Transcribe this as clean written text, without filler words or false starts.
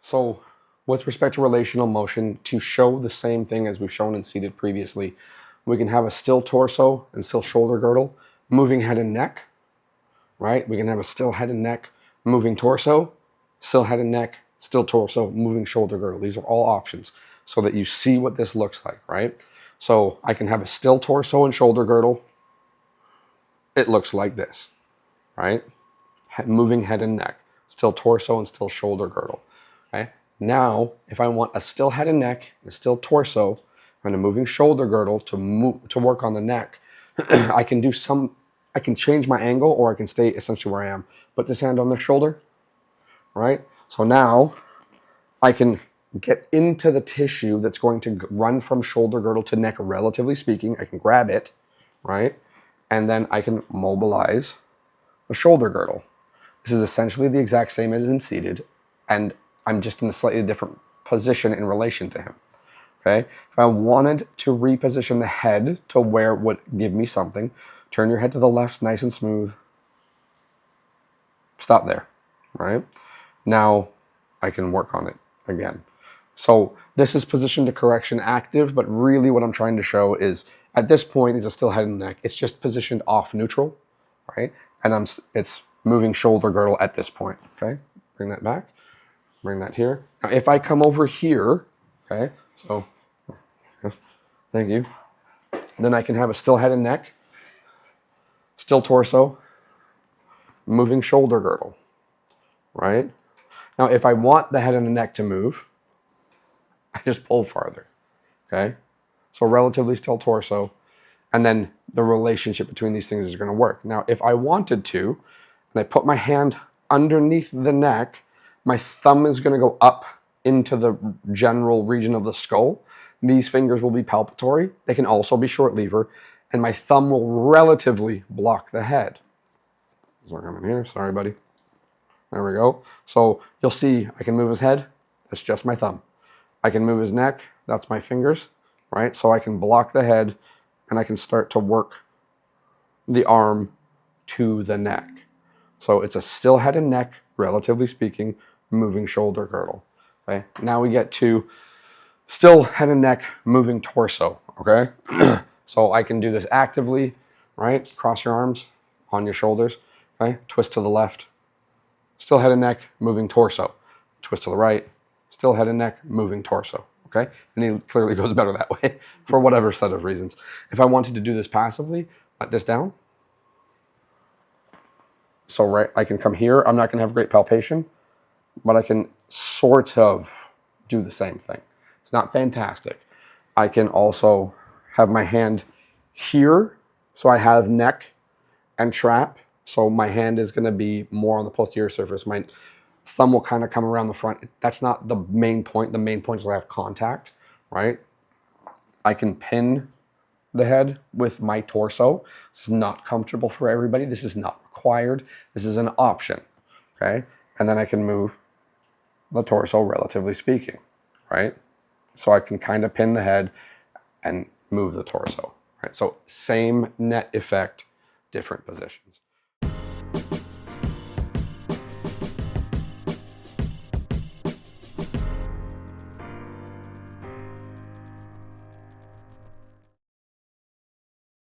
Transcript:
So with respect to relational motion, to show the same thing as we've shown in seated previously, we can have a still torso and still shoulder girdle, moving head and neck, right? We can have a still head and neck, moving torso, still head and neck, still torso, moving shoulder girdle. These are all options so that you see what this looks like, right? So I can have a still torso and shoulder girdle. It looks like this, right? Moving head and neck, still torso and still shoulder girdle. Okay. Now, if I want a still head and neck, a still torso, and a moving shoulder girdle to work on the neck, I can change my angle, or I can stay essentially where I am. Put this hand on the shoulder, right? So now I can get into the tissue that's going to run from shoulder girdle to neck, relatively speaking. I can grab it, right? And then I can mobilize the shoulder girdle. This is essentially the exact same as in seated, and I'm just in a slightly different position in relation to him. Okay? If I wanted to reposition the head to where it would give me something, turn your head to the left, nice and smooth. Stop there, right? Now I can work on it again. So this is position to correction active, but really what I'm trying to show is at this point it's a still head and neck. It's just positioned off neutral, right? And it's moving shoulder girdle at this point, okay? Bring that back, bring that here. Now if I come over here, okay, so thank you. Then I can have a still head and neck, still torso, moving shoulder girdle, right? Now if I want the head and the neck to move, I just pull farther, okay? So relatively still torso, and then the relationship between these things is going to work. Now, if I wanted to, and I put my hand underneath the neck, my thumb is going to go up into the general region of the skull. These fingers will be palpatory. They can also be short lever, and my thumb will relatively block the head. So I'm in here. Sorry, buddy. There we go. So you'll see I can move his head. That's just my thumb. I can move his neck. That's my fingers, right? So I can block the head, and I can start to work the arm to the neck. So it's a still head and neck, relatively speaking, moving shoulder girdle. Okay. Now we get to still head and neck, moving torso. Okay. So I can do this actively, right? Cross your arms on your shoulders. Okay. Twist to the left. Still head and neck, moving torso. Twist to the right. Still head and neck, moving torso. Okay. And he clearly goes better that way for whatever set of reasons. If I wanted to do this passively, let this down. So right, I can come here. I'm not going to have great palpation, but I can sort of do the same thing. It's not fantastic. I can also have my hand here. So I have neck and trap. So my hand is going to be more on the posterior surface. My thumb will kind of come around the front. That's not the main point. The main point is I have contact, right? I can pin the head with my torso. This is not comfortable for everybody. This is not required. This is an option, okay? And then I can move the torso, relatively speaking, right? So I can kind of pin the head and move the torso, right? So same net effect, different positions.